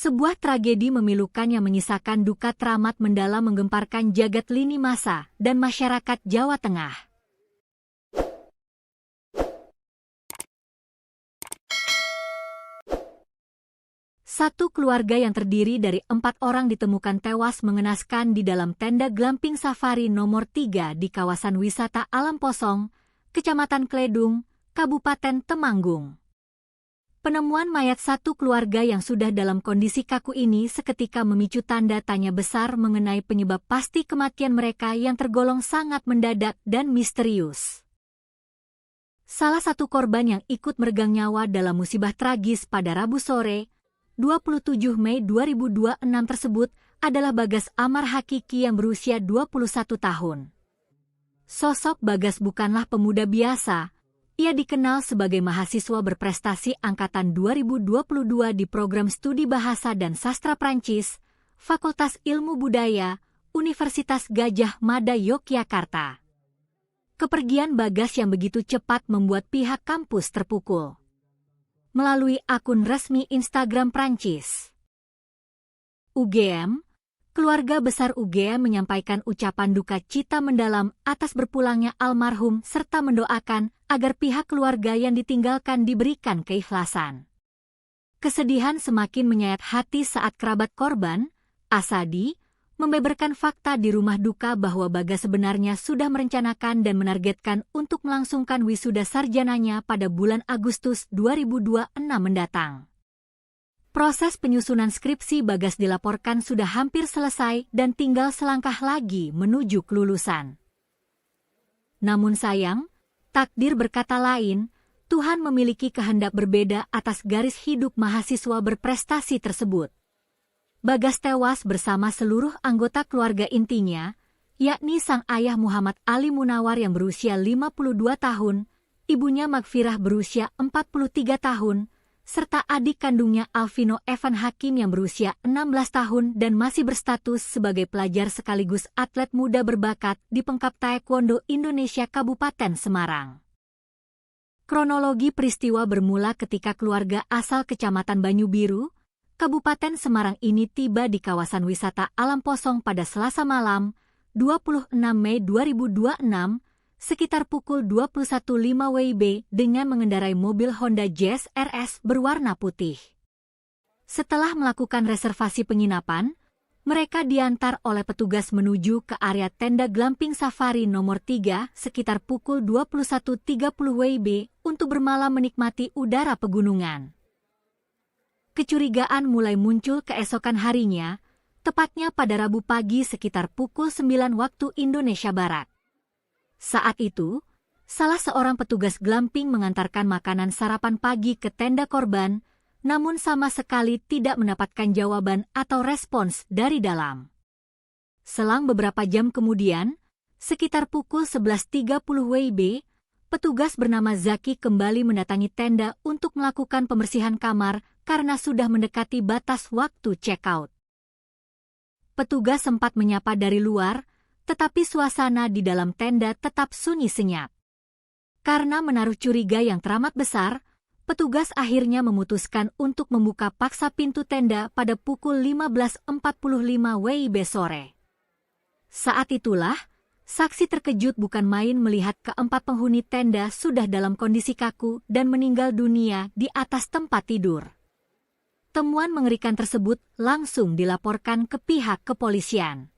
Sebuah tragedi memilukan yang menyisakan duka teramat mendalam menggemparkan jagat lini massa dan masyarakat Jawa Tengah. Satu keluarga yang terdiri dari 4 orang ditemukan tewas mengenaskan di dalam tenda glamping safari nomor 3 di kawasan wisata Alam Posong, Kecamatan Kledung, Kabupaten Temanggung. Penemuan mayat satu keluarga yang sudah dalam kondisi kaku ini seketika memicu tanda tanya besar mengenai penyebab pasti kematian mereka yang tergolong sangat mendadak dan misterius. Salah satu korban yang ikut meregang nyawa dalam musibah tragis pada Rabu sore, 27 Mei 2026 tersebut adalah Bagas Amar Hakiki yang berusia 21 tahun. Sosok Bagas bukanlah pemuda biasa. Ia dikenal sebagai mahasiswa berprestasi angkatan 2022 di program studi Bahasa dan Sastra Prancis, Fakultas Ilmu Budaya, Universitas Gadjah Mada Yogyakarta. Kepergian Bagas yang begitu cepat membuat pihak kampus terpukul. Melalui akun resmi Instagram Prancis, UGM, keluarga besar UGM menyampaikan ucapan duka cita mendalam atas berpulangnya almarhum serta mendoakan agar pihak keluarga yang ditinggalkan diberikan keikhlasan. Kesedihan semakin menyayat hati saat kerabat korban, Asadi, membeberkan fakta di rumah duka bahwa Bagas sebenarnya sudah merencanakan dan menargetkan untuk melangsungkan wisuda sarjananya pada bulan Agustus 2026 mendatang. Proses penyusunan skripsi Bagas dilaporkan sudah hampir selesai dan tinggal selangkah lagi menuju kelulusan. Namun sayang, takdir berkata lain, Tuhan memiliki kehendak berbeda atas garis hidup mahasiswa berprestasi tersebut. Bagas tewas bersama seluruh anggota keluarga intinya, yakni sang ayah Muhammad Ali Munawar yang berusia 52 tahun, ibunya Magfirah berusia 43 tahun, serta adik kandungnya Alvino Evan Hakim yang berusia 16 tahun dan masih berstatus sebagai pelajar sekaligus atlet muda berbakat di Pengkap Taekwondo Indonesia Kabupaten Semarang. Kronologi peristiwa bermula ketika keluarga asal Kecamatan Banyubiru, Kabupaten Semarang ini tiba di kawasan wisata Alam Posong pada Selasa malam, 26 Mei 2026, sekitar pukul 21.05 WIB dengan mengendarai mobil Honda Jazz RS berwarna putih. Setelah melakukan reservasi penginapan, mereka diantar oleh petugas menuju ke area tenda glamping safari nomor 3 sekitar pukul 21.30 WIB untuk bermalam menikmati udara pegunungan. Kecurigaan mulai muncul keesokan harinya, tepatnya pada Rabu pagi sekitar pukul 9 waktu Indonesia Barat. Saat itu, salah seorang petugas glamping mengantarkan makanan sarapan pagi ke tenda korban, namun sama sekali tidak mendapatkan jawaban atau respons dari dalam. Selang beberapa jam kemudian, sekitar pukul 11.30 WIB, petugas bernama Zaki kembali mendatangi tenda untuk melakukan pembersihan kamar karena sudah mendekati batas waktu check-out. Petugas sempat menyapa dari luar, tetapi suasana di dalam tenda tetap sunyi senyap. Karena menaruh curiga yang teramat besar, petugas akhirnya memutuskan untuk membuka paksa pintu tenda pada pukul 15.45 WIB sore. Saat itulah, saksi terkejut bukan main melihat keempat penghuni tenda sudah dalam kondisi kaku dan meninggal dunia di atas tempat tidur. Temuan mengerikan tersebut langsung dilaporkan ke pihak kepolisian.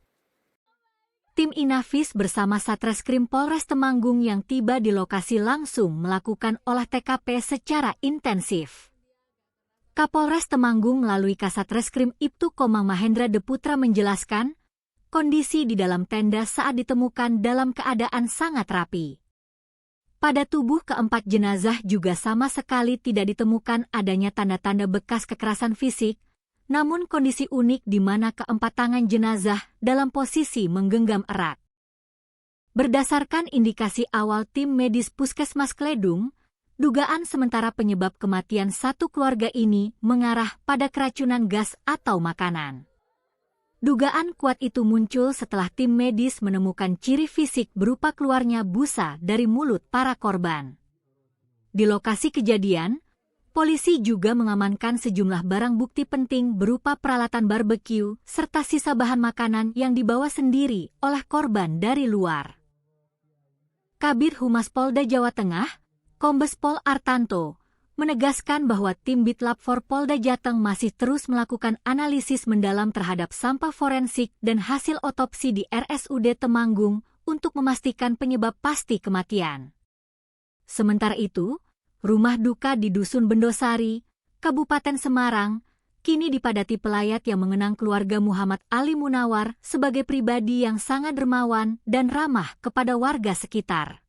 Tim Inafis bersama Satreskrim Polres Temanggung yang tiba di lokasi langsung melakukan olah TKP secara intensif. Kapolres Temanggung melalui Kasatreskrim Ibtu Komang Mahendra Deputra menjelaskan, kondisi di dalam tenda saat ditemukan dalam keadaan sangat rapi. Pada tubuh keempat jenazah juga sama sekali tidak ditemukan adanya tanda-tanda bekas kekerasan fisik, namun kondisi unik di mana keempat tangan jenazah dalam posisi menggenggam erat. Berdasarkan indikasi awal tim medis Puskesmas Kledung, dugaan sementara penyebab kematian satu keluarga ini mengarah pada keracunan gas atau makanan. Dugaan kuat itu muncul setelah tim medis menemukan ciri fisik berupa keluarnya busa dari mulut para korban. Di lokasi kejadian, Polisi juga mengamankan sejumlah barang bukti penting berupa peralatan barbeque serta sisa bahan makanan yang dibawa sendiri oleh korban dari luar. Kabid Humas Polda Jawa Tengah, Kombes Pol Artanto, menegaskan bahwa tim Bitlab 4 Polda Jateng masih terus melakukan analisis mendalam terhadap sampah forensik dan hasil otopsi di RSUD Temanggung untuk memastikan penyebab pasti kematian. Sementara itu, rumah duka di Dusun Bendosari, Kabupaten Semarang, kini dipadati pelayat yang mengenang keluarga Muhammad Ali Munawar sebagai pribadi yang sangat dermawan dan ramah kepada warga sekitar.